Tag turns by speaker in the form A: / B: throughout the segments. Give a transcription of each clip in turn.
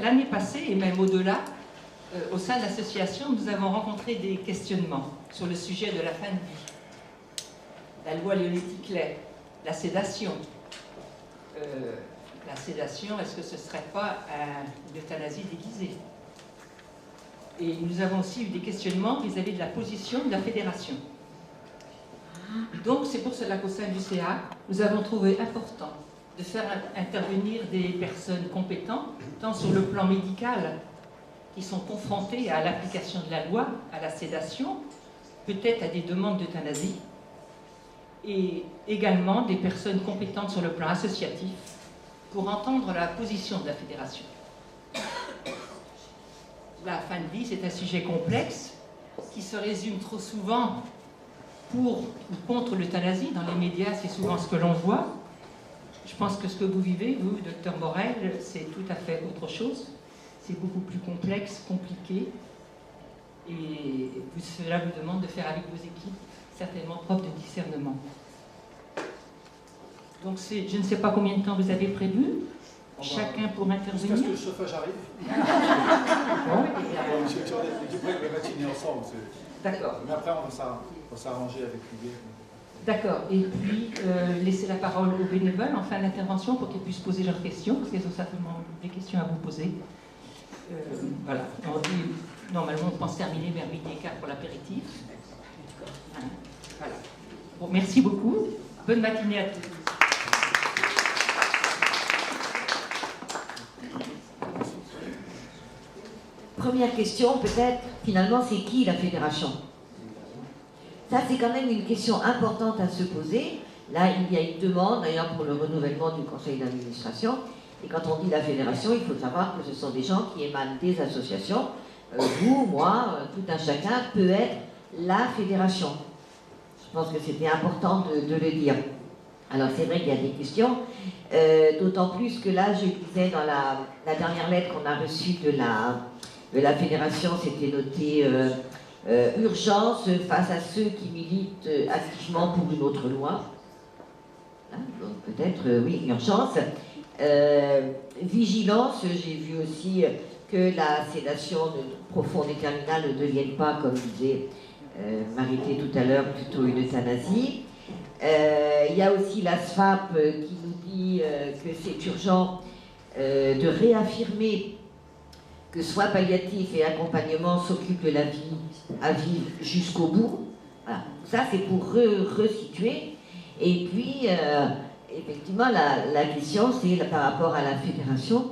A: L'année passée, et même au-delà, au sein de l'association, nous avons rencontré des questionnements sur le sujet de la fin de vie. La loi Leonetti-Clay, la sédation. La sédation, est-ce que ce ne serait pas une euthanasie déguisée? Et nous avons aussi eu des questionnements vis-à-vis de la position de la fédération. Donc c'est pour cela qu'au sein du CA, nous avons trouvé important de faire intervenir des personnes compétentes, tant sur le plan médical, qui sont confrontés à l'application de la loi, à la sédation, peut-être à des demandes d'euthanasie, et également des personnes compétentes sur le plan associatif, pour entendre la position de la fédération. La fin de vie, c'est un sujet complexe, qui se résume trop souvent pour ou contre l'euthanasie. Dans les médias, c'est souvent ce que l'on voit. Je pense que ce que vous vivez, vous, docteur Morel, c'est tout à fait autre chose. C'est beaucoup plus complexe, compliqué. Et cela vous demande de faire avec vos équipes, certainement preuve de discernement. Donc, je ne sais pas combien de temps vous avez prévu. Chacun pour intervenir.
B: Jusqu'à ce que le chauffage arrive. L'équipe va matiner ensemble.
A: D'accord.
B: Mais après, on va s'arranger avec l'idée.
A: D'accord. Et puis, laisser la parole aux bénévoles en fin d'intervention pour qu'ils puissent poser leurs questions, parce qu'ils ont certainement des questions à vous poser. Voilà. Normalement, on pense terminer vers 8h15 pour l'apéritif. Voilà. Bon, merci beaucoup. Bonne matinée à tous.
C: Première question, peut-être, finalement, c'est qui la fédération? Ça, c'est quand même une question importante à se poser. Là, il y a une demande, d'ailleurs, pour le renouvellement du conseil d'administration. Et quand on dit la fédération, il faut savoir que ce sont des gens qui émanent des associations. Vous, moi, tout un chacun peut être la fédération. Je pense que c'était important de le dire. Alors, c'est vrai qu'il y a des questions, d'autant plus que là, je disais dans la dernière lettre qu'on a reçue de la fédération, c'était noté urgence face à ceux qui militent activement pour une autre loi. Hein, donc peut-être, oui, urgence. Vigilance, j'ai vu aussi que la sédation profonde et terminale ne devienne pas, comme disait Marité tout à l'heure, plutôt une euthanasie. Il y a aussi la SFAP qui nous dit que c'est urgent de réaffirmer que soins palliatifs et accompagnement s'occupent de la vie à vivre jusqu'au bout. Voilà. Ça, c'est pour resituer. Et puis, effectivement, la question, c'est par rapport à la fédération.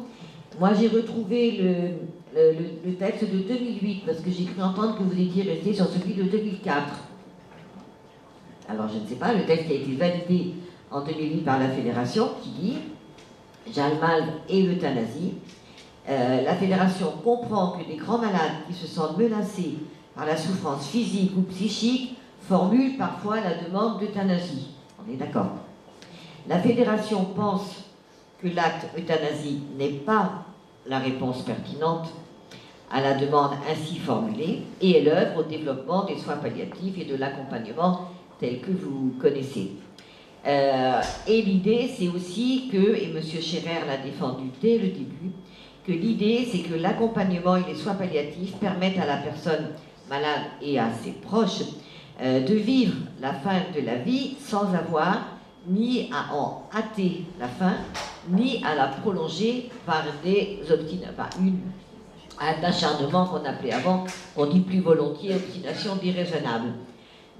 C: Moi, j'ai retrouvé le texte de 2008, parce que j'ai cru entendre que vous étiez resté sur celui de 2004. Alors, je ne sais pas, le texte qui a été validé en 2008 par la fédération, qui dit « Jalmal et l'euthanasie ». La fédération comprend que des grands malades qui se sentent menacés par la souffrance physique ou psychique formulent parfois la demande d'euthanasie. On est d'accord. La fédération pense que l'acte euthanasie n'est pas la réponse pertinente à la demande ainsi formulée et elle œuvre au développement des soins palliatifs et de l'accompagnement tel que vous connaissez. Et l'idée, c'est aussi que, et M. Scherer l'a défendu dès le début, que l'idée, c'est que l'accompagnement et les soins palliatifs permettent à la personne malade et à ses proches de vivre la fin de la vie sans avoir ni à en hâter la fin, ni à la prolonger par un acharnement qu'on appelait avant, on dit plus volontiers obstination déraisonnable.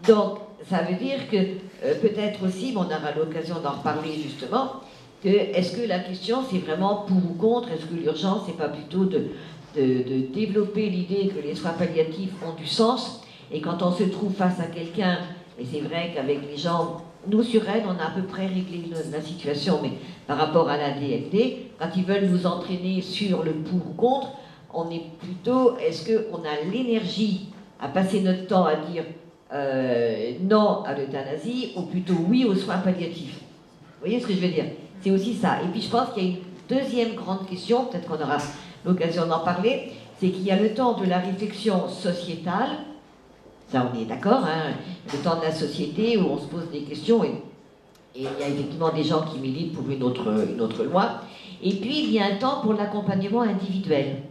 C: Donc, ça veut dire que peut-être aussi, mais on aura l'occasion d'en reparler justement, est-ce que la question c'est vraiment pour ou contre, est-ce que l'urgence c'est pas plutôt de développer l'idée que les soins palliatifs ont du sens, et quand on se trouve face à quelqu'un, et c'est vrai qu'avec les gens, nous sur Rennes on a à peu près réglé la situation, mais par rapport à la DFD, quand ils veulent nous entraîner sur le pour ou contre, on est plutôt, est-ce qu'on a l'énergie à passer notre temps à dire non à l'euthanasie, ou plutôt oui aux soins palliatifs? Vous voyez ce que je veux dire? C'est aussi ça. Et puis je pense qu'il y a une deuxième grande question, peut-être qu'on aura l'occasion d'en parler, c'est qu'il y a le temps de la réflexion sociétale, ça on est d'accord, hein, le temps de la société où on se pose des questions, et il y a effectivement des gens qui militent pour une autre loi, Et puis, il y a un temps pour l'accompagnement individuel.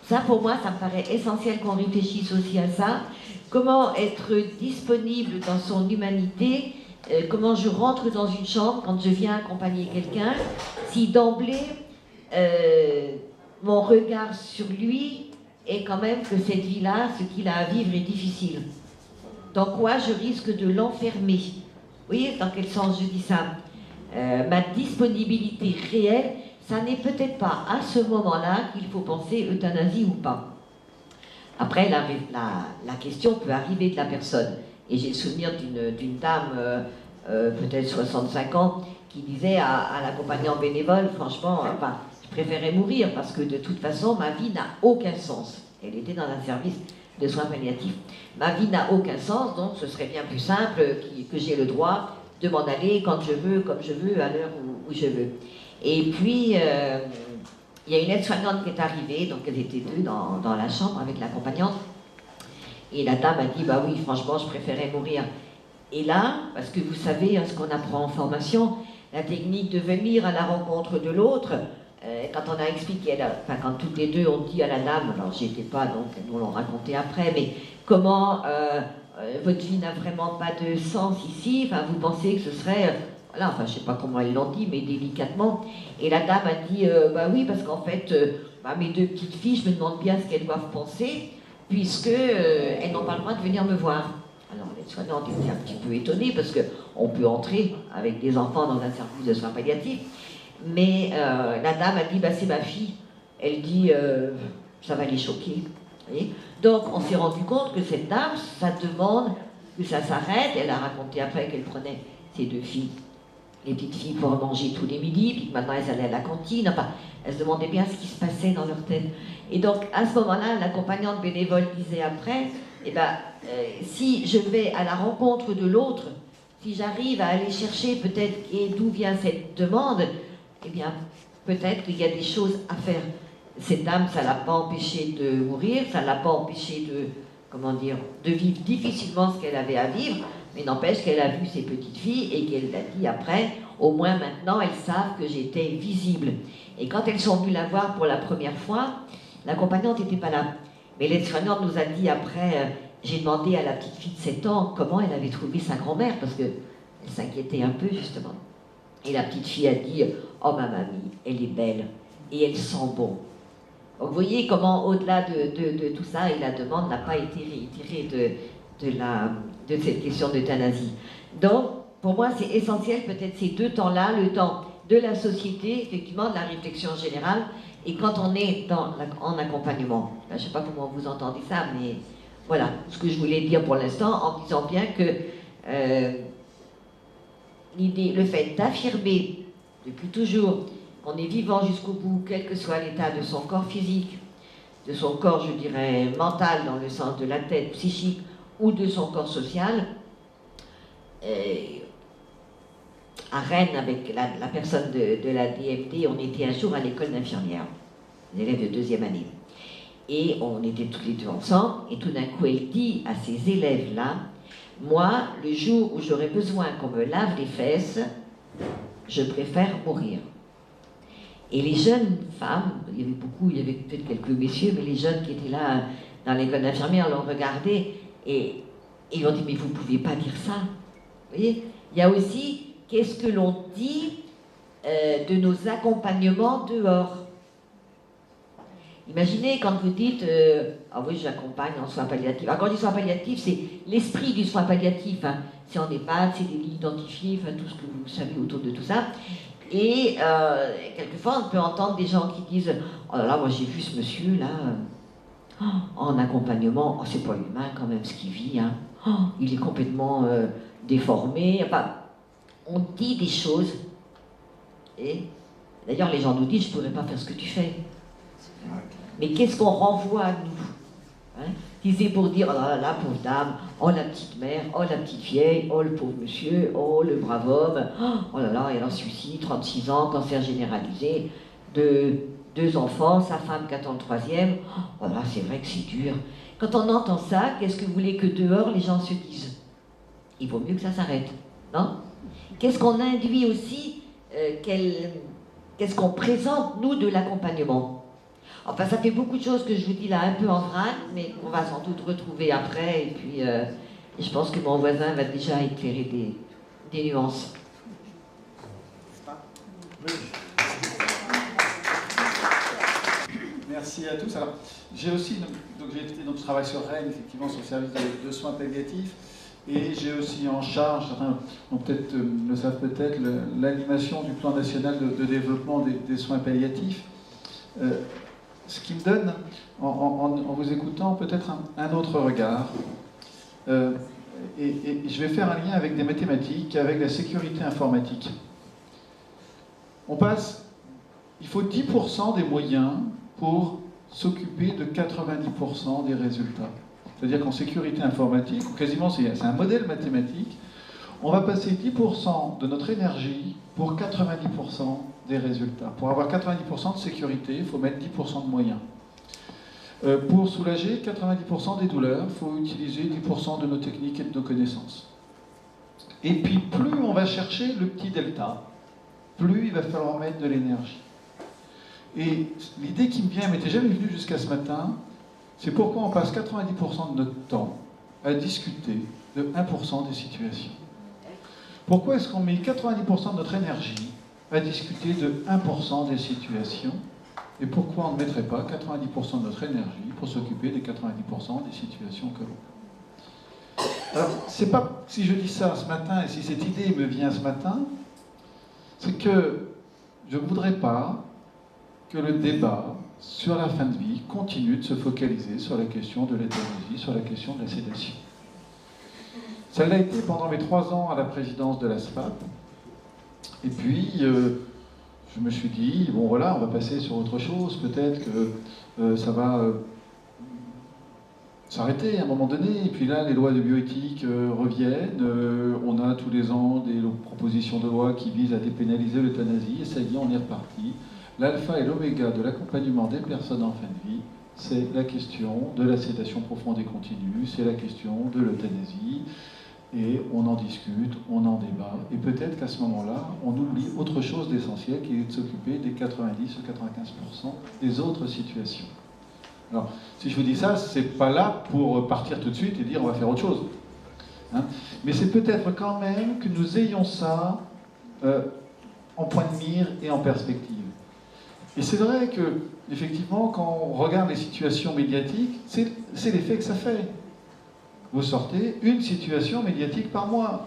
C: Ça, pour moi, ça me paraît essentiel qu'on réfléchisse aussi à ça. Comment être disponible dans son humanité, comment je rentre dans une chambre quand je viens accompagner quelqu'un, si d'emblée, mon regard sur lui est quand même que cette vie-là, ce qu'il a à vivre est difficile. Dans quoi je risque de l'enfermer? Vous voyez dans quel sens je dis ça? Ma disponibilité réelle, ça n'est peut-être pas à ce moment-là qu'il faut penser euthanasie ou pas. Après, la question peut arriver de la personne. Et j'ai le souvenir d'une dame, peut-être 65 ans, qui disait à l'accompagnant bénévole, franchement, je préférais mourir parce que de toute façon, ma vie n'a aucun sens. Elle était dans un service de soins palliatifs. Ma vie n'a aucun sens, donc ce serait bien plus simple que j'ai le droit de m'en aller quand je veux, comme je veux, à l'heure où je veux. Et puis, il y a une aide-soignante qui est arrivée, donc elles étaient deux dans la chambre avec l'accompagnante. Et la dame a dit, bah oui, franchement, je préférais mourir. Et là, parce que vous savez, ce qu'on apprend en formation, la technique de venir à la rencontre de l'autre, quand on a expliqué, quand toutes les deux ont dit à la dame, alors j'y étais pas, donc nous l'ont raconté après, mais comment votre vie n'a vraiment pas de sens ici, vous pensez que ce serait... Voilà, je ne sais pas comment elles l'ont dit, mais délicatement. Et la dame a dit, bah oui, parce qu'en fait, mes deux petites filles, je me demande bien ce qu'elles doivent penser, puisque elles n'ont pas le droit de venir me voir. Alors les soignants étaient un petit peu étonnés, parce qu'on peut entrer avec des enfants dans un service de soins palliatifs, mais la dame a dit, bah c'est ma fille. Elle dit, ça va les choquer. Vous voyez. Donc on s'est rendu compte que cette dame, ça demande que ça s'arrête. Elle a raconté après qu'elle prenait ses deux filles, les petites filles, pour manger tous les midis, puis que maintenant elles allaient à la cantine, elles se demandaient bien ce qui se passait dans leur tête. Et donc, à ce moment-là, l'accompagnante bénévole disait après, si je vais à la rencontre de l'autre, si j'arrive à aller chercher peut-être d'où vient cette demande, eh bien, peut-être qu'il y a des choses à faire. Cette dame, ça ne l'a pas empêchée de mourir, ça ne l'a pas empêchée de vivre difficilement ce qu'elle avait à vivre, mais n'empêche qu'elle a vu ses petites filles et qu'elle a dit après, au moins maintenant elles savent que j'étais visible. Et quand elles sont venues la voir pour la première fois, l'accompagnante n'était pas là. Mais l'aide-soignante nous a dit après, j'ai demandé à la petite fille de 7 ans comment elle avait trouvé sa grand-mère, parce qu'elle s'inquiétait un peu justement. Et la petite fille a dit, oh ma mamie, elle est belle et elle sent bon. Donc vous voyez comment au-delà de tout ça, et la demande n'a pas été réitérée de cette question d'euthanasie. Donc, pour moi, c'est essentiel peut-être ces deux temps-là, le temps de la société, effectivement, de la réflexion générale, et quand on est en accompagnement. Je ne sais pas comment vous entendez ça, mais voilà ce que je voulais dire pour l'instant, en disant bien que le fait d'affirmer depuis toujours qu'on est vivant jusqu'au bout, quel que soit l'état de son corps physique, de son corps, je dirais, mental, dans le sens de la tête, psychique, ou de son corps social. À Rennes, avec la personne de la DFD, on était un jour à l'école d'infirmière, des élèves de 2e année. Et on était tous les deux ensemble, et tout d'un coup, elle dit à ces élèves-là, moi, le jour où j'aurai besoin qu'on me lave les fesses, je préfère mourir. Et les jeunes femmes, il y avait peut-être quelques messieurs, mais les jeunes qui étaient là dans l'école d'infirmière l'ont regardé, et ils ont dit, mais vous ne pouvez pas dire ça. Vous voyez, il y a aussi, qu'est-ce que l'on dit de nos accompagnements dehors. Imaginez quand vous dites, ah oui, j'accompagne en soins palliatifs. Alors, quand je dis soins palliatifs, c'est l'esprit du soin palliatif. Hein. C'est en EHPAD, c'est des lits identifiés, tout ce que vous savez autour de tout ça. Et quelquefois, on peut entendre des gens qui disent, oh là là, moi j'ai vu ce monsieur là, en accompagnement, oh, c'est pas humain quand même ce qu'il vit, hein. Oh, il est complètement déformé. On dit des choses, et d'ailleurs les gens nous disent, je pourrais pas faire ce que tu fais. Mais qu'est-ce qu'on renvoie à nous, hein? Si c'est pour dire, oh là là, pauvre dame, oh la petite mère, oh la petite vieille, oh le pauvre monsieur, oh le brave homme, oh là là, il a un suicide, 36 ans, cancer généralisé, 2 enfants, sa femme qui attend le 3e, oh là, c'est vrai que c'est dur. Quand on entend ça, qu'est-ce que vous voulez que dehors les gens se disent? Il vaut mieux que ça s'arrête, non? Qu'est-ce qu'on induit aussi, quelle qu'est-ce qu'on présente, nous, de l'accompagnement. Enfin, ça fait beaucoup de choses que je vous dis là un peu en vrac, mais qu'on va sans doute retrouver après, et puis je pense que mon voisin va déjà éclairer des nuances.
B: Merci à tous. Alors, j'ai aussi, je travaille sur Rennes, effectivement, sur le service de soins palliatifs, et j'ai aussi en charge, certains peut-être le savent peut-être, l'animation du plan national de développement des soins palliatifs. Ce qui me donne, en vous écoutant, peut-être un autre regard. Et je vais faire un lien avec des mathématiques, avec la sécurité informatique. Il faut 10% des moyens pour s'occuper de 90% des résultats. C'est-à-dire qu'en sécurité informatique, ou quasiment c'est un modèle mathématique, on va passer 10% de notre énergie pour 90% des résultats. Pour avoir 90% de sécurité, il faut mettre 10% de moyens. Pour soulager 90% des douleurs, il faut utiliser 10% de nos techniques et de nos connaissances. Et puis plus on va chercher le petit delta, plus il va falloir mettre de l'énergie. Et l'idée qui me vient, elle m'était jamais venue jusqu'à ce matin, c'est pourquoi on passe 90% de notre temps à discuter de 1% des situations. Pourquoi est-ce qu'on met 90% de notre énergie à discuter de 1% des situations? Et pourquoi on ne mettrait pas 90% de notre énergie pour s'occuper des 90% des situations que l'on a? Alors, c'est pas si je dis ça ce matin et si cette idée me vient ce matin, c'est que je ne voudrais pas que le débat sur la fin de vie continue de se focaliser sur la question de l'euthanasie, sur la question de la sédation. Ça l'a été pendant mes 3 ans à la présidence de la SFAP. Et puis, je me suis dit, bon voilà, on va passer sur autre chose, peut-être que ça va s'arrêter à un moment donné. Et puis là, les lois de bioéthique reviennent. On a tous les ans des propositions de loi qui visent à dépénaliser l'euthanasie. Et ça y est, on est reparti. L'alpha et l'oméga de l'accompagnement des personnes en fin de vie, c'est la question de la sédation profonde et continue, c'est la question de l'euthanasie. Et on en discute, on en débat. Et peut-être qu'à ce moment-là, on oublie autre chose d'essentiel qui est de s'occuper des 90 ou 95% des autres situations. Alors, si je vous dis ça, c'est pas là pour partir tout de suite et dire on va faire autre chose. Hein, mais c'est peut-être quand même que nous ayons ça en point de mire et en perspective. Et c'est vrai que, effectivement, quand on regarde les situations médiatiques, c'est l'effet que ça fait. Vous sortez une situation médiatique par mois.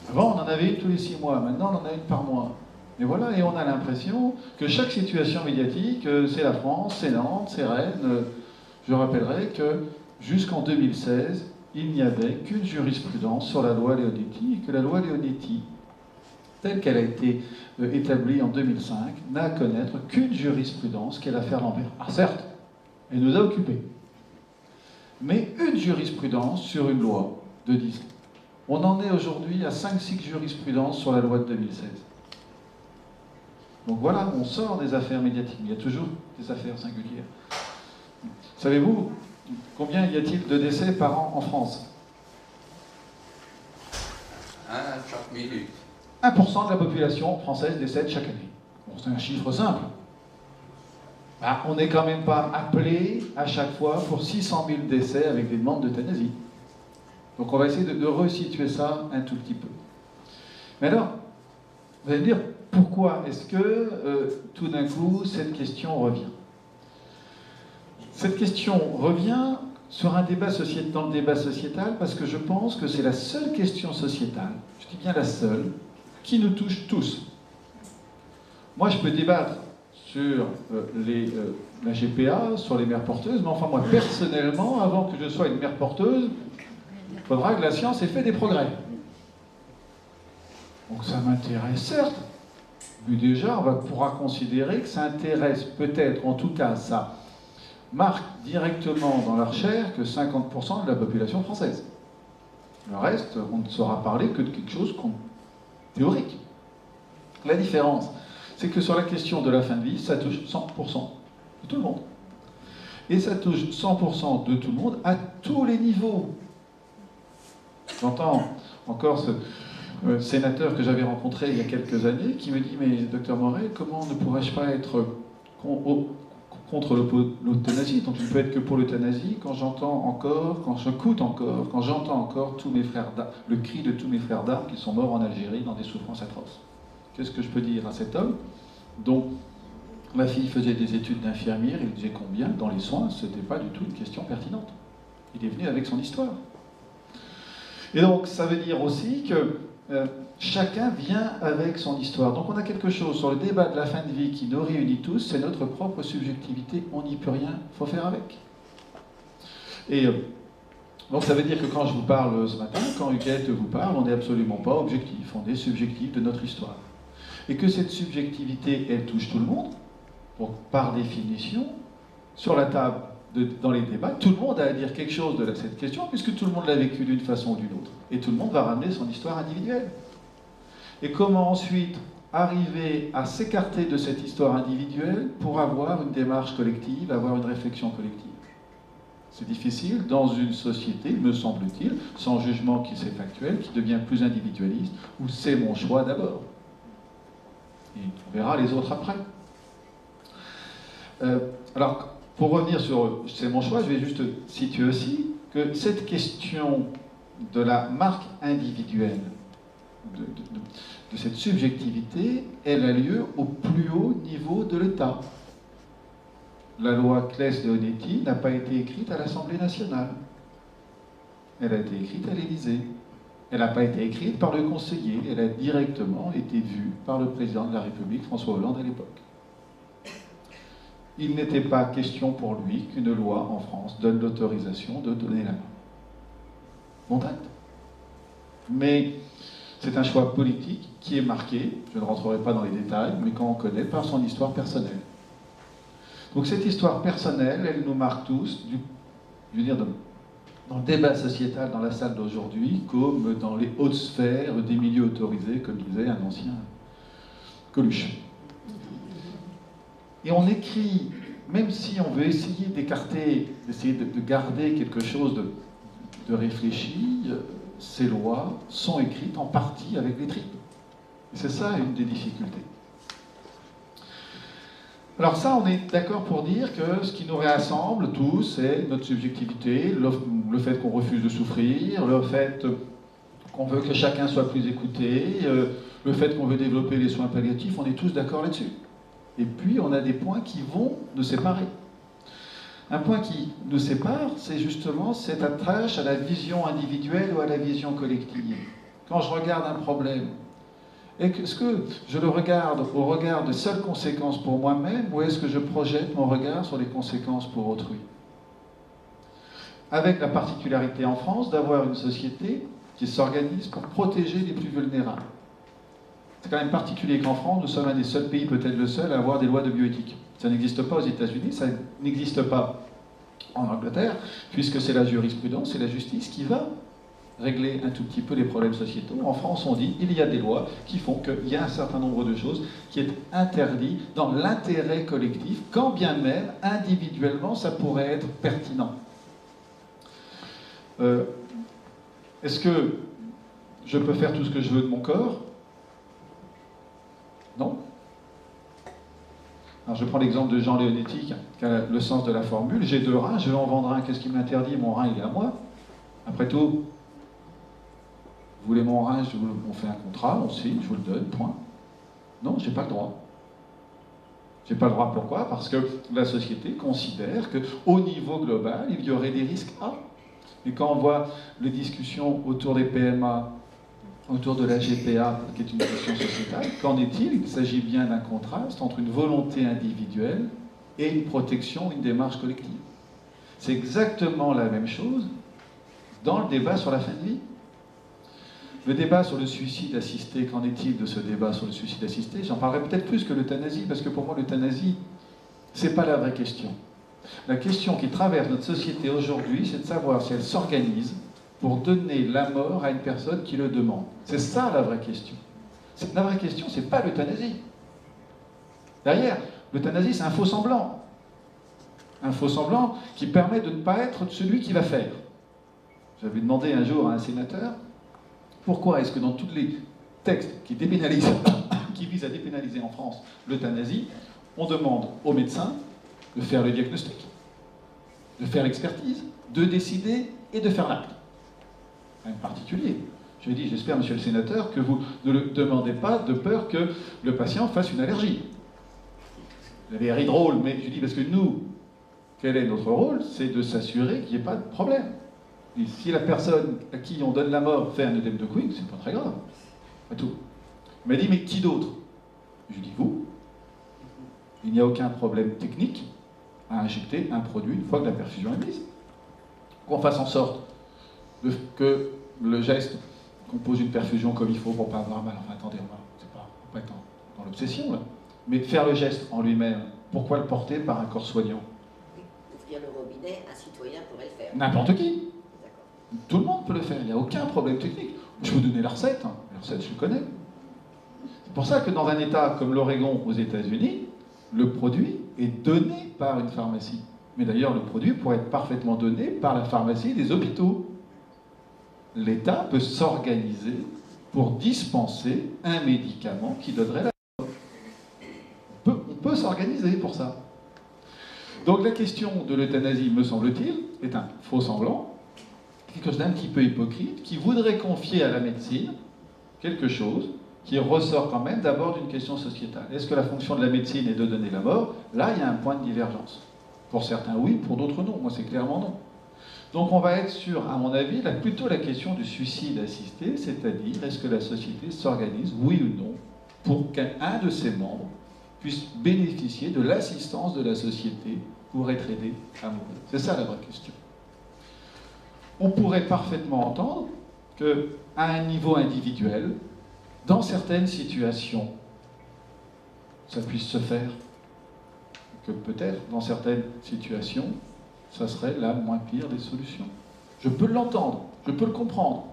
B: Avant, on en avait une tous les 6 mois. Maintenant, on en a une par mois. Et voilà, et on a l'impression que chaque situation médiatique, c'est la France, c'est Nantes, c'est Rennes. Je rappellerai que jusqu'en 2016, il n'y avait qu'une jurisprudence sur la loi Leonetti, et que la loi Leonetti, telle qu'elle a été établie en 2005, n'a à connaître qu'une jurisprudence, qui est l'affaire Lambert. Ah certes, elle nous a occupés. Mais une jurisprudence sur une loi de 10 ans. On en est aujourd'hui à 5-6 jurisprudences sur la loi de 2016. Donc voilà, on sort des affaires médiatiques. Il y a toujours des affaires singulières. Savez-vous combien y a-t-il de décès par an en France?
D: Chaque minute.
B: 1% de la population française décède chaque année. Bon, c'est un chiffre simple. Bah, on n'est quand même pas appelé à chaque fois pour 600 000 décès avec des demandes d'euthanasie. Donc on va essayer de resituer ça un tout petit peu. Mais alors, vous allez me dire, pourquoi est-ce que tout d'un coup cette question revient? Cette question revient sur un débat dans le débat sociétal parce que je pense que c'est la seule question sociétale, je dis bien la seule, qui nous touche tous. Moi je peux débattre sur la GPA, sur les mères porteuses, mais enfin moi personnellement, avant que je sois une mère porteuse, il faudra que la science ait fait des progrès. Donc ça m'intéresse certes, mais déjà on pourra considérer que ça intéresse peut-être, en tout cas ça marque directement dans la recherche que 50% de la population française. Le reste, on ne saura parler que de quelque chose théorique. La différence, c'est que sur la question de la fin de vie, ça touche 100% de tout le monde. Et ça touche 100% de tout le monde à tous les niveaux. J'entends encore sénateur que j'avais rencontré il y a quelques années qui me dit « Mais docteur Moret, comment ne pourrais-je pas être contre l'euthanasie, donc je ne peux être que pour l'euthanasie quand j'entends encore, quand j'écoute encore, quand j'entends encore tous mes frères le cri de tous mes frères d'armes qui sont morts en Algérie dans des souffrances atroces. Qu'est-ce que je peux dire à cet homme dont ma fille faisait des études d'infirmière, il disait combien dans les soins, ce n'était pas du tout une question pertinente. Il est venu avec son histoire. Et donc ça veut dire aussi que chacun vient avec son histoire. Donc on a quelque chose sur le débat de la fin de vie qui nous réunit tous, c'est notre propre subjectivité, on n'y peut rien, il faut faire avec. Et donc ça veut dire que quand je vous parle ce matin, quand Huguette vous parle, on n'est absolument pas objectif, on est subjectif de notre histoire. Et que cette subjectivité, elle touche tout le monde, donc par définition, sur la table, dans les débats, tout le monde a à dire quelque chose de cette question, puisque tout le monde l'a vécu d'une façon ou d'une autre. Et tout le monde va ramener son histoire individuelle. Et comment ensuite arriver à s'écarter de cette histoire individuelle pour avoir une démarche collective, avoir une réflexion collective? C'est difficile dans une société, me semble-t-il, sans jugement qui c'est factuel, qui devient plus individualiste, où c'est mon choix d'abord. Et on verra les autres après. Alors, pour revenir sur c'est mon choix, je vais juste situer aussi que cette question de la marque individuelle, de cette subjectivité, elle a lieu au plus haut niveau de l'État. La loi Claes-Leonetti n'a pas été écrite à l'Assemblée nationale. Elle a été écrite à l'Élysée. Elle n'a pas été écrite par le conseiller, elle a directement été vue par le président de la République, François Hollande, à l'époque. Il n'était pas question pour lui qu'une loi en France donne l'autorisation de donner la main. Bon acte. Mais c'est un choix politique qui est marqué, je ne rentrerai pas dans les détails, mais qu'on connaît par son histoire personnelle. Donc cette histoire personnelle, elle nous marque tous, je veux dire, dans le débat sociétal, dans la salle d'aujourd'hui, comme dans les hautes sphères des milieux autorisés, comme disait un ancien Coluche. Et on écrit, même si on veut essayer d'écarter, d'essayer de garder quelque chose de réfléchi, ces lois sont écrites en partie avec les tripes. Et c'est ça une des difficultés. Alors ça, on est d'accord pour dire que ce qui nous rassemble tous, c'est notre subjectivité, le fait qu'on refuse de souffrir, le fait qu'on veut que chacun soit plus écouté, le fait qu'on veut développer les soins palliatifs, on est tous d'accord là-dessus. Et puis, on a des points qui vont nous séparer. Un point qui nous sépare, c'est justement cette attache à la vision individuelle ou à la vision collective. Quand je regarde un problème, est-ce que je le regarde au regard de seules conséquences pour moi-même, ou est-ce que je projette mon regard sur les conséquences pour autrui? Avec la particularité en France d'avoir une société qui s'organise pour protéger les plus vulnérables. C'est quand même particulier qu'en France, nous sommes un des seuls pays, peut-être le seul, à avoir des lois de bioéthique. Ça n'existe pas aux États-Unis, ça n'existe pas en Angleterre, puisque c'est la jurisprudence, c'est la justice qui va régler un tout petit peu les problèmes sociétaux. En France, on dit il y a des lois qui font qu'il y a un certain nombre de choses qui est interdit dans l'intérêt collectif, quand bien même, individuellement, ça pourrait être pertinent. Est-ce que je peux faire tout ce que je veux de mon corps? Non. Alors je prends l'exemple de Jean Leonetti, qui a le sens de la formule. J'ai 2 reins, je vais en vendre un, qu'est-ce qui m'interdit? Mon rein, il est à moi. Après tout, vous voulez mon rein, on fait un contrat, on signe, je vous le donne, point. Non, j'ai pas le droit. J'ai pas le droit, pourquoi? Parce que la société considère qu'au niveau global, il y aurait des risques A. Et quand on voit les discussions autour des PMA, autour de la GPA, qui est une question sociétale, qu'en est-il? Il s'agit bien d'un contraste entre une volonté individuelle et une protection, une démarche collective. C'est exactement la même chose dans le débat sur la fin de vie. Le débat sur le suicide assisté, qu'en est-il de ce débat sur le suicide assisté? J'en parlerai peut-être plus que l'euthanasie, parce que pour moi, l'euthanasie, c'est pas la vraie question. La question qui traverse notre société aujourd'hui, c'est de savoir si elle s'organise pour donner la mort à une personne qui le demande. C'est ça la vraie question. La vraie question, c'est pas l'euthanasie. Derrière, l'euthanasie, c'est un faux semblant. Un faux semblant qui permet de ne pas être celui qui va faire. J'avais demandé un jour à un sénateur, Pourquoi est-ce que dans tous les textes qui dépénalisent, qui visent à dépénaliser en France l'euthanasie, on demande aux médecins de faire le diagnostic, de faire l'expertise, de décider et de faire l'acte? Un particulier. Je dis, j'espère, monsieur le sénateur, que vous ne le demandez pas de peur que le patient fasse une allergie. Vous avez ri drôle, mais je dis parce que nous, quel est notre rôle? C'est de s'assurer qu'il n'y ait pas de problème. Et si la personne à qui on donne la mort fait un œdème de Queen, c'est pas très grave. Pas tout. Il m'a dit, mais qui d'autre? Je dis, vous. Il n'y a aucun problème technique à injecter un produit une fois que la perfusion est mise. Qu'on fasse en sorte que le geste, qu'on pose une perfusion comme il faut pour ne pas avoir mal. Enfin, attendez, on va pas être dans l'obsession, là. Mais faire le geste en lui-même, pourquoi le porter par un corps soignant?
C: Ouvrir le robinet, un citoyen pourrait le faire.
B: N'importe qui.
C: D'accord.
B: Tout le monde peut le faire, il n'y a aucun problème technique. Je vais vous donner la recette, hein. La recette, je le connais. C'est pour ça que dans un État comme l'Oregon aux États-Unis, le produit est donné par une pharmacie. Mais d'ailleurs, le produit pourrait être parfaitement donné par la pharmacie des hôpitaux. L'État peut s'organiser pour dispenser un médicament qui donnerait la mort. On peut s'organiser pour ça. Donc la question de l'euthanasie, me semble-t-il, est un faux semblant, quelque chose d'un petit peu hypocrite, qui voudrait confier à la médecine quelque chose qui ressort quand même d'abord d'une question sociétale. Est-ce que la fonction de la médecine est de donner la mort? Là, il y a un point de divergence. Pour certains, oui, pour d'autres, non. Moi, c'est clairement non. Donc on va être sur, à mon avis, plutôt la question du suicide assisté, c'est-à-dire est-ce que la société s'organise, oui ou non, pour qu'un de ses membres puisse bénéficier de l'assistance de la société pour être aidé à mourir. C'est ça la vraie question. On pourrait parfaitement entendre qu'à un niveau individuel, dans certaines situations, ça puisse se faire, que peut-être dans certaines situations, ça serait la moins pire des solutions. Je peux l'entendre, je peux le comprendre.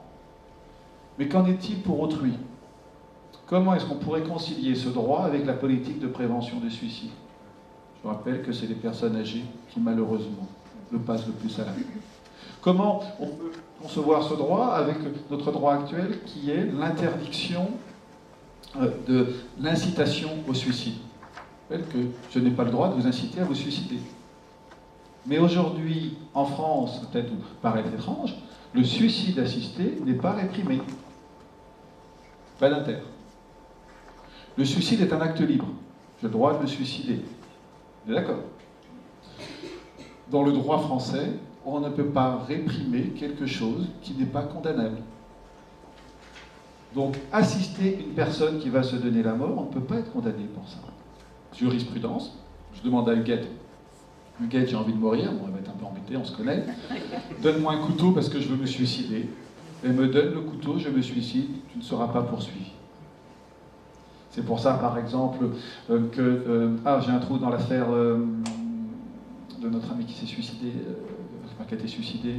B: Mais qu'en est-il pour autrui? Comment est-ce qu'on pourrait concilier ce droit avec la politique de prévention des suicides? Je rappelle que c'est les personnes âgées qui, malheureusement, le passent le plus à l'acte. Comment on peut concevoir ce droit avec notre droit actuel qui est l'interdiction de l'incitation au suicide? Je rappelle que je n'ai pas le droit de vous inciter à vous suicider. Mais aujourd'hui, en France, peut-être vous paraître étrange, le suicide assisté n'est pas réprimé. Pas d'inter. Le suicide est un acte libre. J'ai le droit de me suicider. Vous êtes d'accord? Dans le droit français, on ne peut pas réprimer quelque chose qui n'est pas condamnable. Donc, assister une personne qui va se donner la mort, on ne peut pas être condamné pour ça. Jurisprudence, je demande à Huguette. Huguette, j'ai envie de mourir, bon, elle va être un peu embêtée, on se connaît. Donne-moi un couteau parce que je veux me suicider. Elle me donne le couteau, je me suicide, tu ne seras pas poursuivi. C'est pour ça, par exemple, j'ai un trou dans l'affaire de notre ami qui s'est suicidé, qui a été suicidé,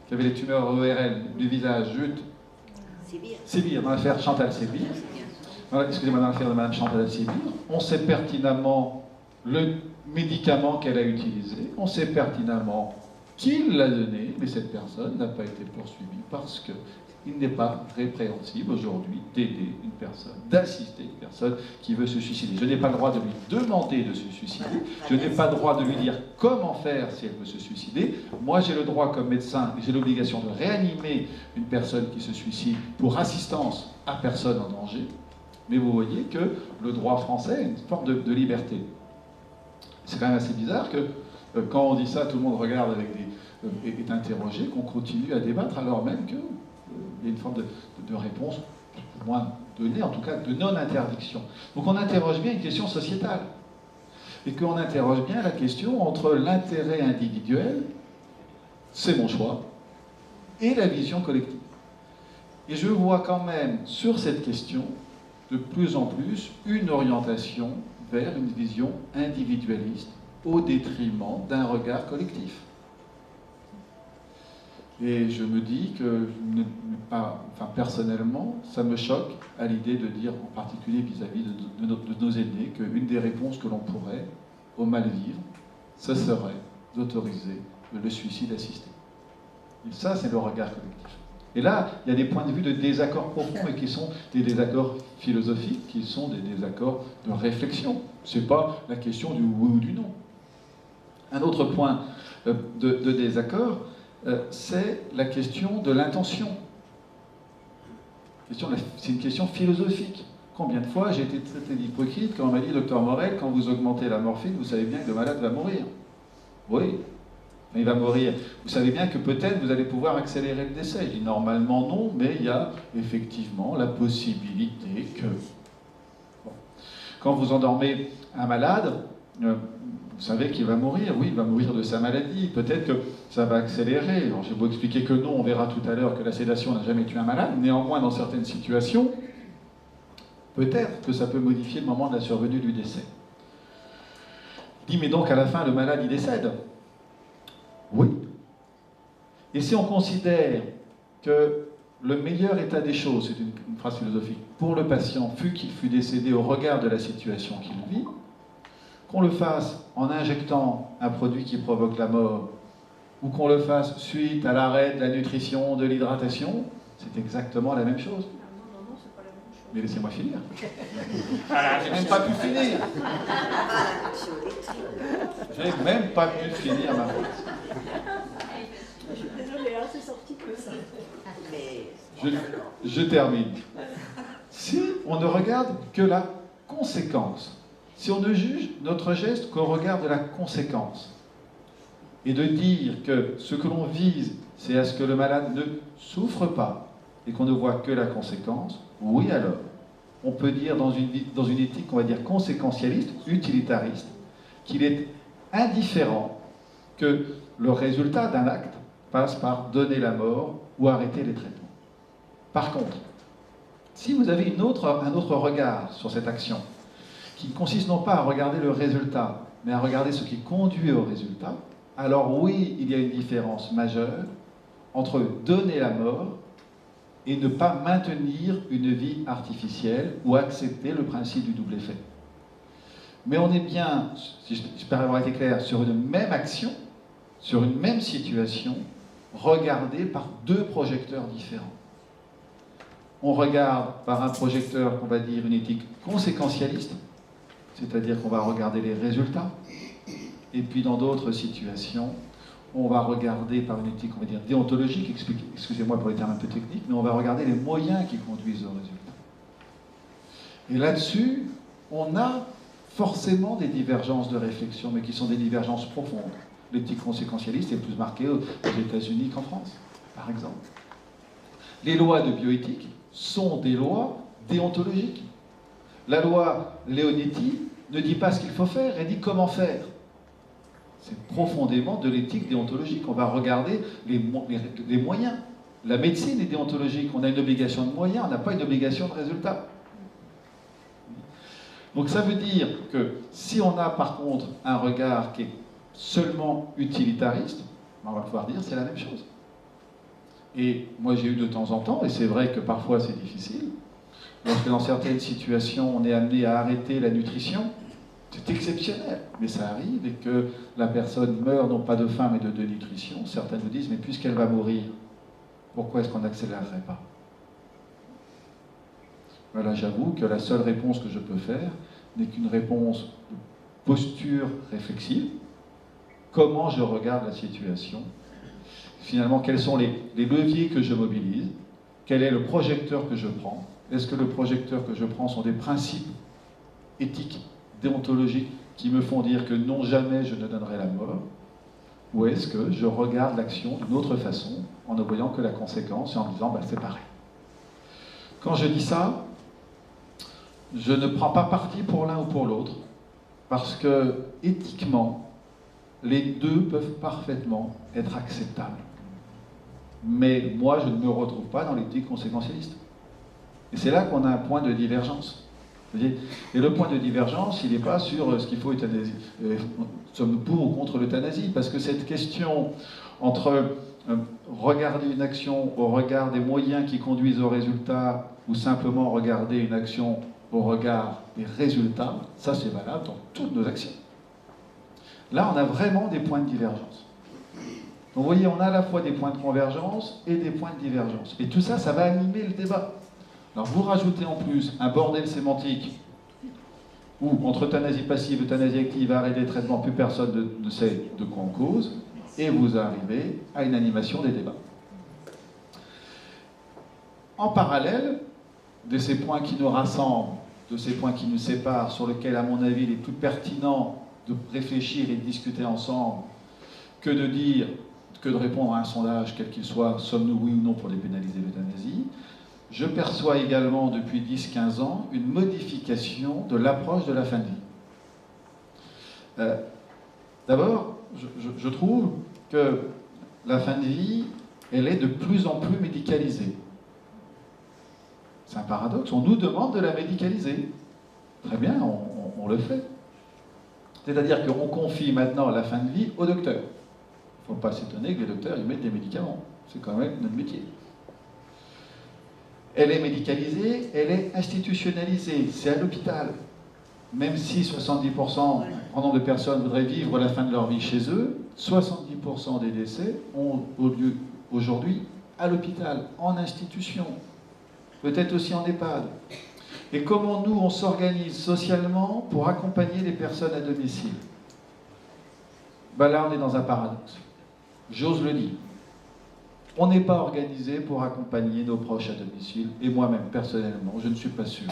B: qui avait les tumeurs ORL du visage, Sébir, dans l'affaire Chantal Sébir. Excusez-moi, dans l'affaire de Mme Chantal Sébir, on sait pertinemment le médicament qu'elle a utilisé, on sait pertinemment qui l'a donné, mais cette personne n'a pas été poursuivie parce qu'il n'est pas répréhensible aujourd'hui d'aider une personne, d'assister une personne qui veut se suicider. Je n'ai pas le droit de lui demander de se suicider, je n'ai pas le droit de lui dire comment faire si elle veut se suicider. Moi, j'ai le droit comme médecin, j'ai l'obligation de réanimer une personne qui se suicide pour assistance à personne en danger. Mais vous voyez que le droit français a une forme de liberté. C'est quand même assez bizarre que quand on dit ça, tout le monde regarde est interrogé, qu'on continue à débattre alors même qu'il y a une forme de réponse, au moins donnée, en tout cas de non-interdiction. Donc on interroge bien une question sociétale. Et qu'on interroge bien la question entre l'intérêt individuel, c'est mon choix, et la vision collective. Et je vois quand même sur cette question de plus en plus une orientation vers une vision individualiste au détriment d'un regard collectif. Et je me dis que, personnellement, ça me choque à l'idée de dire, en particulier vis-à-vis de nos aînés, qu'une des réponses que l'on pourrait au mal-vivre, ce serait d'autoriser le suicide assisté. Et ça, c'est le regard collectif. Et là, il y a des points de vue de désaccord profonds, mais qui sont des désaccords philosophiques, qui sont des désaccords de réflexion. Ce n'est pas la question du oui ou du non. Un autre point de désaccord, c'est la question de l'intention. C'est une question philosophique. Combien de fois j'ai été traité d'hypocrite quand on m'a dit, docteur Morel, quand vous augmentez la morphine, vous savez bien que le malade va mourir. Oui, il va mourir. Vous savez bien que peut-être vous allez pouvoir accélérer le décès. Je dis normalement non, mais il y a effectivement la possibilité que... Bon. Quand vous endormez un malade, vous savez qu'il va mourir. Oui, il va mourir de sa maladie. Peut-être que ça va accélérer. Alors j'ai beau expliquer que non, on verra tout à l'heure que la sédation n'a jamais tué un malade. Néanmoins, dans certaines situations, peut-être que ça peut modifier le moment de la survenue du décès. Il dit, mais donc à la fin, le malade, il décède. Oui. Et si on considère que le meilleur état des choses, c'est une phrase philosophique, pour le patient fut qu'il fût décédé au regard de la situation qu'il vit, qu'on le fasse en injectant un produit qui provoque la mort, ou qu'on le fasse suite à l'arrêt de la nutrition, de l'hydratation, c'est exactement la même chose.
E: Non, c'est pas la même chose.
B: Mais laissez-moi finir. J'ai même pas pu finir. J'ai même pas pu finir ma phrase.
E: Je suis désolée, hein, c'est sorti que ça.
B: Je termine. Si on ne regarde que la conséquence, si on ne juge notre geste qu'au regard de la conséquence, et de dire que ce que l'on vise, c'est à ce que le malade ne souffre pas, et qu'on ne voit que la conséquence, oui alors, on peut dire dans une éthique, on va dire conséquentialiste, utilitariste, qu'il est indifférent que le résultat d'un acte passe par donner la mort ou arrêter les traitements. Par contre, si vous avez un autre regard sur cette action, qui ne consiste non pas à regarder le résultat, mais à regarder ce qui conduit au résultat, alors oui, il y a une différence majeure entre donner la mort et ne pas maintenir une vie artificielle ou accepter le principe du double effet. Mais on est bien, si j'espère avoir été clair, sur une même action, sur une même situation, regardée par deux projecteurs différents. On regarde par un projecteur qu'on va dire une éthique conséquentialiste, c'est-à-dire qu'on va regarder les résultats, et puis dans d'autres situations, on va regarder par une éthique, on va dire déontologique, excusez-moi pour les termes un peu techniques, mais on va regarder les moyens qui conduisent au résultat. Et là-dessus, on a forcément des divergences de réflexion, mais qui sont des divergences profondes. L'éthique conséquentialiste est plus marquée aux États-Unis qu'en France, par exemple. Les lois de bioéthique sont des lois déontologiques. La loi Leonetti ne dit pas ce qu'il faut faire, elle dit comment faire. C'est profondément de l'éthique déontologique. On va regarder les moyens. La médecine est déontologique. On a une obligation de moyens, on n'a pas une obligation de résultat. Donc ça veut dire que si on a par contre un regard qui est seulement utilitariste, on va pouvoir dire c'est la même chose. Et moi j'ai eu de temps en temps, et c'est vrai que parfois c'est difficile, lorsque dans certaines situations on est amené à arrêter la nutrition, c'est exceptionnel, mais ça arrive, et que la personne meurt non pas de faim mais de dénutrition. Certains nous disent, mais puisqu'elle va mourir, pourquoi est-ce qu'on n'accélérerait pas? Voilà, j'avoue que la seule réponse que je peux faire n'est qu'une réponse de posture réflexive. Comment je regarde la situation? Finalement, quels sont les leviers que je mobilise? Quel est le projecteur que je prends? Est-ce que le projecteur que je prends sont des principes éthiques, déontologiques, qui me font dire que non, jamais je ne donnerai la mort? Ou est-ce que je regarde l'action d'une autre façon, en ne voyant que la conséquence et en me disant, bah, c'est pareil. Quand je dis ça, je ne prends pas parti pour l'un ou pour l'autre, parce que, éthiquement, les deux peuvent parfaitement être acceptables. Mais moi, je ne me retrouve pas dans l'éthique conséquentialiste. Et c'est là qu'on a un point de divergence. Vous voyez ? Et le point de divergence, il n'est pas sur ce qu'il faut euthanasie. Sommes-nous pour ou contre l'euthanasie? Parce que cette question entre regarder une action au regard des moyens qui conduisent au résultat, ou simplement regarder une action au regard des résultats, ça c'est valable dans toutes nos actions. Là, on a vraiment des points de divergence. Donc vous voyez, on a à la fois des points de convergence et des points de divergence. Et tout ça, ça va animer le débat. Alors vous rajoutez en plus un bordel sémantique où, entre euthanasie passive, euthanasie active, arrêt des traitements, plus personne ne sait de quoi on cause, et vous arrivez à une animation des débats. En parallèle de ces points qui nous rassemblent, de ces points qui nous séparent, sur lesquels, à mon avis, il est plus pertinent de réfléchir et de discuter ensemble que de répondre à un sondage, quel qu'il soit, sommes-nous oui ou non pour dépénaliser l'euthanasie, je perçois également depuis 10-15 ans une modification de l'approche de la fin de vie. D'abord, je trouve que la fin de vie, elle est de plus en plus médicalisée. C'est un paradoxe, on nous demande de la médicaliser. Très bien, on le fait. C'est-à-dire qu'on confie maintenant la fin de vie au docteur. Il ne faut pas s'étonner que les docteurs ils mettent des médicaments. C'est quand même notre métier. Elle est médicalisée, elle est institutionnalisée. C'est à l'hôpital. Même si 70%, grand nombre de personnes voudraient vivre la fin de leur vie chez eux, 70% des décès ont lieu aujourd'hui à l'hôpital, en institution, peut-être aussi en EHPAD. Et comment nous, on s'organise socialement pour accompagner les personnes à domicile? Ben là, on est dans un paradoxe. J'ose le dire. On n'est pas organisé pour accompagner nos proches à domicile, et moi-même, personnellement, je ne suis pas sûr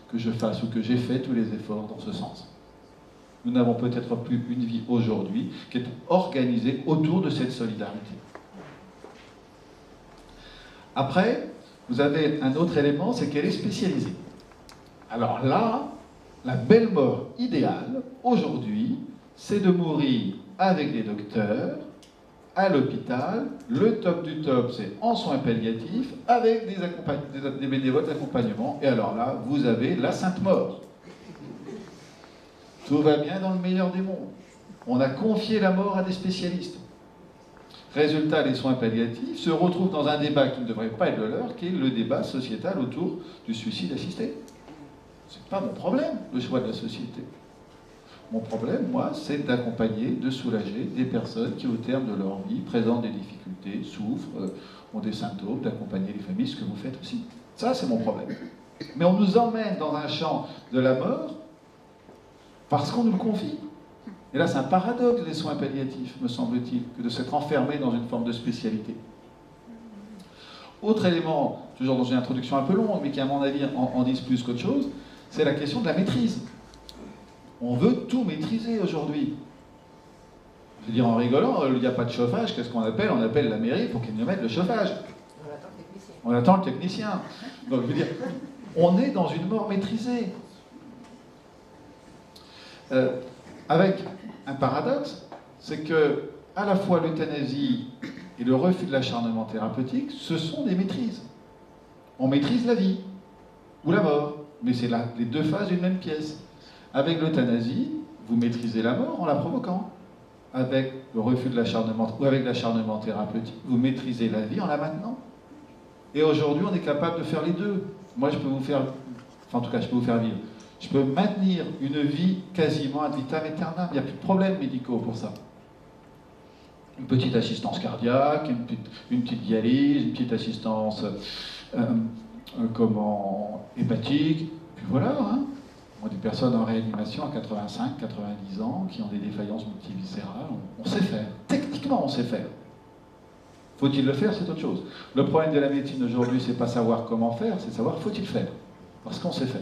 B: que je fasse ou que j'ai fait tous les efforts dans ce sens. Nous n'avons peut-être plus une vie aujourd'hui qui est organisée autour de cette solidarité. Après, vous avez un autre élément, c'est qu'elle est spécialisée. Alors là, la belle mort idéale, aujourd'hui, c'est de mourir avec des docteurs, à l'hôpital. Le top du top, c'est en soins palliatifs, avec des bénévoles d'accompagnement. Et alors là, vous avez la sainte mort. Tout va bien dans le meilleur des mondes. On a confié la mort à des spécialistes. Résultat, les soins palliatifs se retrouvent dans un débat qui ne devrait pas être le leur, qui est le débat sociétal autour du suicide assisté. C'est pas mon problème, le choix de la société. Mon problème, moi, c'est d'accompagner, de soulager des personnes qui, au terme de leur vie, présentent des difficultés, souffrent, ont des symptômes, d'accompagner les familles, ce que vous faites aussi. Ça, c'est mon problème. Mais on nous emmène dans un champ de la mort parce qu'on nous le confie. Et là, c'est un paradoxe des soins palliatifs, me semble-t-il, que de s'être enfermé dans une forme de spécialité. Autre élément, toujours dans une introduction un peu longue, mais qui, à mon avis, en dit plus qu'autre chose, c'est la question de la maîtrise. On veut tout maîtriser aujourd'hui. Je veux dire, en rigolant, il n'y a pas de chauffage, qu'est-ce qu'on appelle? On appelle la mairie pour qu'ils nous mettent le chauffage. On attend le technicien. Donc, je veux dire, on est dans une mort maîtrisée. Avec un paradoxe, c'est que, à la fois l'euthanasie et le refus de l'acharnement thérapeutique, ce sont des maîtrises. On maîtrise la vie, ou la mort, mais c'est les deux faces d'une même pièce. Avec l'euthanasie, vous maîtrisez la mort en la provoquant. Avec le refus de l'acharnement, ou avec l'acharnement thérapeutique, vous maîtrisez la vie en la maintenant. Et aujourd'hui, on est capable de faire les deux. Moi, je peux vous faire, enfin, en tout cas, je peux vous faire vivre. Je peux maintenir une vie quasiment ad vitam aeternam. Il n'y a plus de problèmes médicaux pour ça. Une petite assistance cardiaque, une petite dialyse, une petite assistance hépatique, puis voilà. Hein. On a des personnes en réanimation à 85, 90 ans qui ont des défaillances multiviscérales. On sait faire. Techniquement, on sait faire. Faut-il le faire? C'est autre chose. Le problème de la médecine aujourd'hui, c'est pas savoir comment faire, c'est savoir faut-il faire. Parce qu'on sait faire.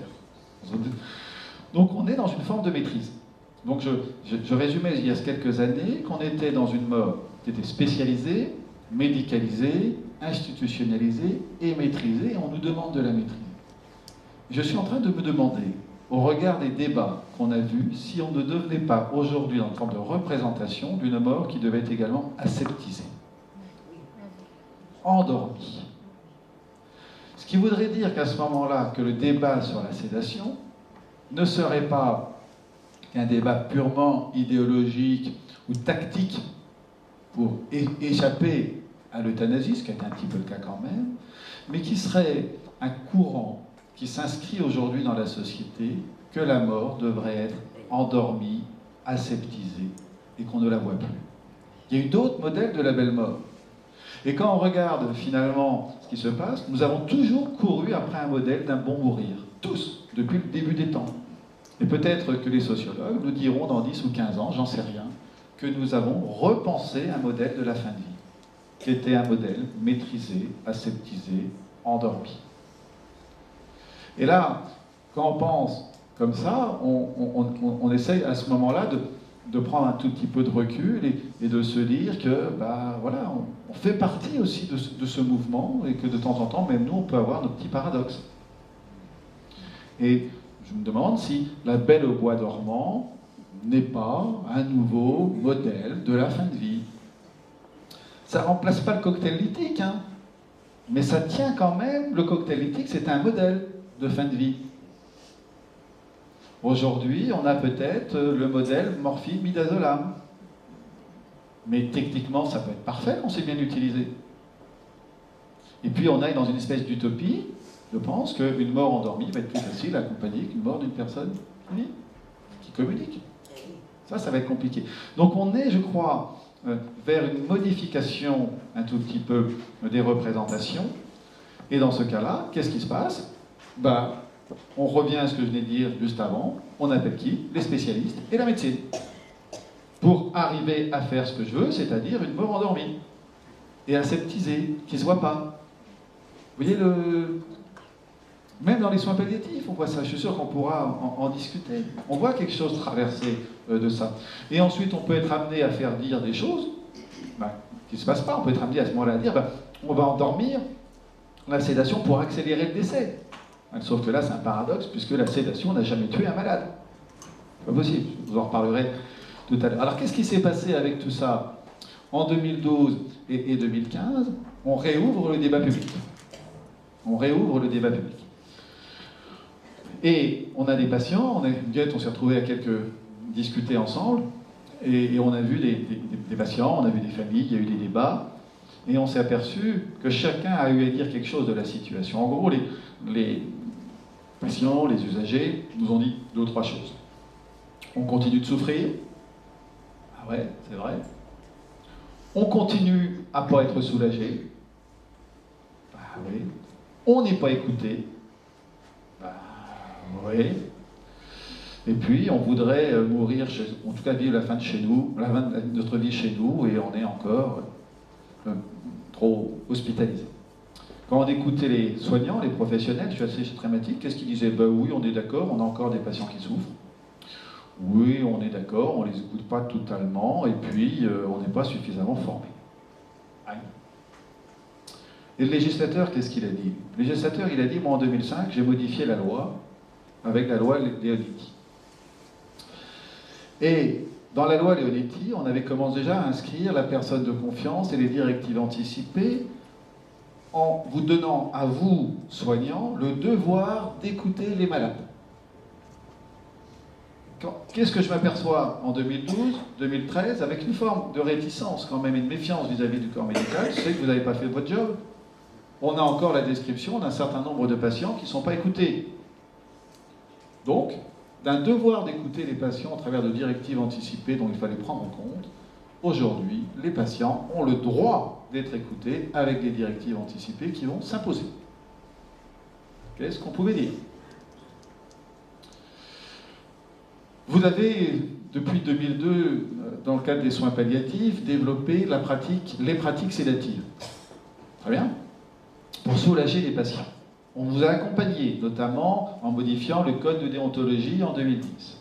B: Donc on est dans une forme de maîtrise. Donc je résumais il y a quelques années qu'on était dans une mort qui était spécialisée, médicalisée, institutionnalisée et maîtrisée, et on nous demande de la maîtriser. Je suis en train de me demander, au regard des débats qu'on a vus, si on ne devenait pas aujourd'hui dans une forme de représentation d'une mort qui devait être également aseptisée, endormie. Ce qui voudrait dire qu'à ce moment-là, que le débat sur la sédation ne serait pas qu'un débat purement idéologique ou tactique pour échapper à l'euthanasie, ce qui est un petit peu le cas quand même, mais qui serait un courant qui s'inscrit aujourd'hui dans la société, que la mort devrait être endormie, aseptisée, et qu'on ne la voit plus. Il y a eu d'autres modèles de la belle mort. Et quand on regarde finalement ce qui se passe, nous avons toujours couru après un modèle d'un bon mourir. Tous, depuis le début des temps. Et peut-être que les sociologues nous diront dans 10 ou 15 ans, j'en sais rien, que nous avons repensé un modèle de la fin de vie, qui était un modèle maîtrisé, aseptisé, endormi. Et là, quand on pense comme ça, on essaye à ce moment-là de prendre un tout petit peu de recul et de se dire que, bah, voilà, on fait partie aussi de ce mouvement et que de temps en temps, même nous, on peut avoir nos petits paradoxes. Et je me demande si la Belle au bois dormant n'est pas un nouveau modèle de la fin de vie. Ça ne remplace pas le cocktail lithique, hein, mais ça tient quand même, le cocktail lithique, c'est un modèle de fin de vie. Aujourd'hui, on a peut-être le modèle morphine midazolam. Mais techniquement, ça peut être parfait, on sait bien l'utiliser. Et puis on aille dans une espèce d'utopie, je pense qu'une mort endormie va être plus facile à accompagner qu'une mort d'une personne qui communique. Ça va être compliqué. Donc on est, je crois, vers une modification un tout petit peu des représentations. Et dans ce cas-là, qu'est-ce qui se passe? On revient à ce que je venais de dire juste avant. On appelle qui? Les spécialistes et la médecine. Pour arriver à faire ce que je veux, c'est-à-dire une mort endormie. Et aseptisée, qui ne se voit pas. Vous voyez, même dans les soins palliatifs, on voit ça. Je suis sûr qu'on pourra en discuter. On voit quelque chose traverser de ça. Et ensuite, on peut être amené à faire dire des choses qui ne se passent pas. On peut être amené à ce moment-là à dire, on va endormir la sédation pour accélérer le décès. Sauf que là, c'est un paradoxe, puisque la sédation n'a jamais tué un malade. C'est pas possible, je vous en reparlerai tout à l'heure. Alors, qu'est-ce qui s'est passé avec tout ça? En 2012 et 2015, on réouvre le débat public. On réouvre le débat public. Et on a des patients, on s'est retrouvés à discuter ensemble, et on a vu des patients, on a vu des familles, il y a eu des débats, et on s'est aperçu que chacun a eu à dire quelque chose de la situation. En gros, les patients, les usagers nous ont dit 2 ou 3 choses. On continue de souffrir. Ah ouais, c'est vrai. On continue à ne pas être soulagé. Ah oui. On n'est pas écouté. Bah oui. Et puis, on voudrait mourir, en tout cas vivre la fin de chez nous, la fin de notre vie chez nous, et on est encore trop hospitalisé. Quand on écoutait les soignants, les professionnels, je suis assez schématique, qu'est-ce qu'ils disaient? Oui, on est d'accord, on a encore des patients qui souffrent. Oui, on est d'accord, on ne les écoute pas totalement, et puis on n'est pas suffisamment formé. Et le législateur, qu'est-ce qu'il a dit? Le législateur, il a dit, moi en 2005, j'ai modifié la loi, avec la loi Leonetti. Et dans la loi Leonetti, on avait commencé déjà à inscrire la personne de confiance et les directives anticipées en vous donnant à vous, soignants, le devoir d'écouter les malades. Qu'est-ce que je m'aperçois en 2012, 2013, avec une forme de réticence quand même et de méfiance vis-à-vis du corps médical, c'est que vous n'avez pas fait votre job. On a encore la description d'un certain nombre de patients qui ne sont pas écoutés. Donc, d'un devoir d'écouter les patients à travers de directives anticipées dont il fallait prendre en compte, aujourd'hui, les patients ont le droit d'être écoutés avec des directives anticipées qui vont s'imposer. Qu'est-ce qu'on pouvait dire? Vous avez, depuis 2002, dans le cadre des soins palliatifs, développé les pratiques sédatives. Très bien. Pour soulager les patients. On vous a accompagné, notamment en modifiant le code de déontologie en 2010.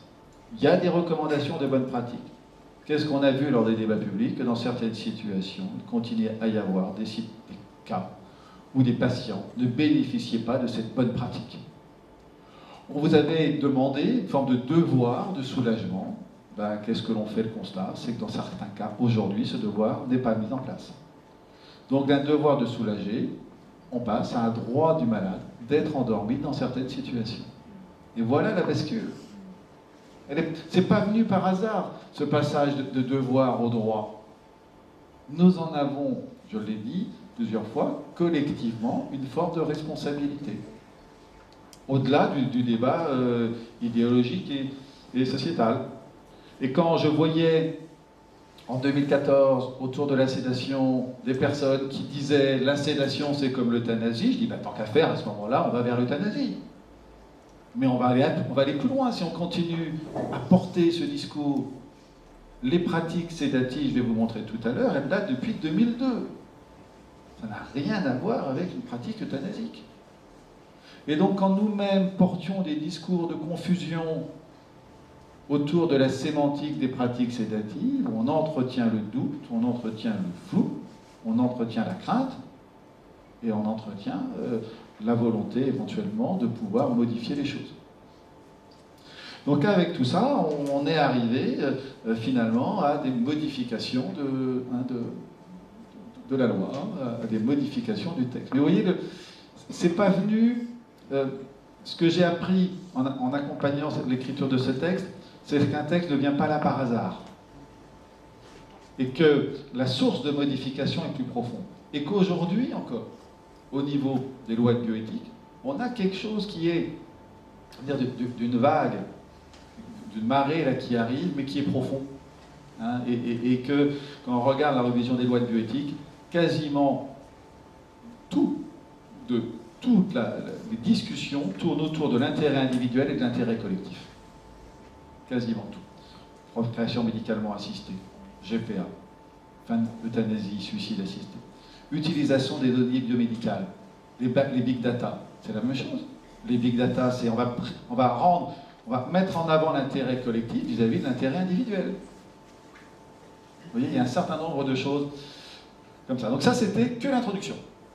B: Il y a des recommandations de bonnes pratiques. Qu'est-ce qu'on a vu lors des débats publics? Que dans certaines situations, il continue à y avoir des cas où des patients ne bénéficiaient pas de cette bonne pratique. On vous avait demandé une forme de devoir de soulagement. Qu'est-ce que l'on fait le constat? C'est que dans certains cas, aujourd'hui, ce devoir n'est pas mis en place. Donc d'un devoir de soulager, on passe à un droit du malade d'être endormi dans certaines situations. Et voilà la bascule. C'est pas venu par hasard, ce passage de devoir au droit. Nous en avons, je l'ai dit plusieurs fois, collectivement, une forme de responsabilité. Au-delà du débat idéologique et sociétal. Et quand je voyais en 2014, autour de la sédation, des personnes qui disaient la sédation c'est comme l'euthanasie. Je dis bah, tant qu'à faire, à ce moment-là, on va vers l'euthanasie. Mais on va aller plus loin si on continue à porter ce discours. Les pratiques sédatives, je vais vous montrer tout à l'heure, elles datent depuis 2002. Ça n'a rien à voir avec une pratique euthanasique. Et donc quand nous-mêmes portions des discours de confusion autour de la sémantique des pratiques sédatives, on entretient le doute, on entretient le flou, on entretient la crainte, et on entretient la volonté éventuellement de pouvoir modifier les choses. Donc avec tout ça, on est arrivé finalement à des modifications de la loi, à des modifications du texte. Mais vous voyez, c'est pas venu... ce que j'ai appris en accompagnant l'écriture de ce texte, c'est qu'un texte ne vient pas là par hasard. Et que la source de modification est plus profonde. Et qu'aujourd'hui encore, au niveau des lois de bioéthique, on a quelque chose qui est d'une vague, d'une marée là, qui arrive, mais qui est profond. Hein, et que, quand on regarde la révision des lois de bioéthique, quasiment toutes les discussions tournent autour de l'intérêt individuel et de l'intérêt collectif. Quasiment tout. Procréation médicalement assistée, GPA, fin d'euthanasie, suicide assisté. Utilisation des données biomédicales, les big data, c'est la même chose. Les big data, c'est on va mettre en avant l'intérêt collectif vis-à-vis de l'intérêt individuel. Vous voyez, il y a un certain nombre de choses comme ça. Donc ça, c'était que l'introduction.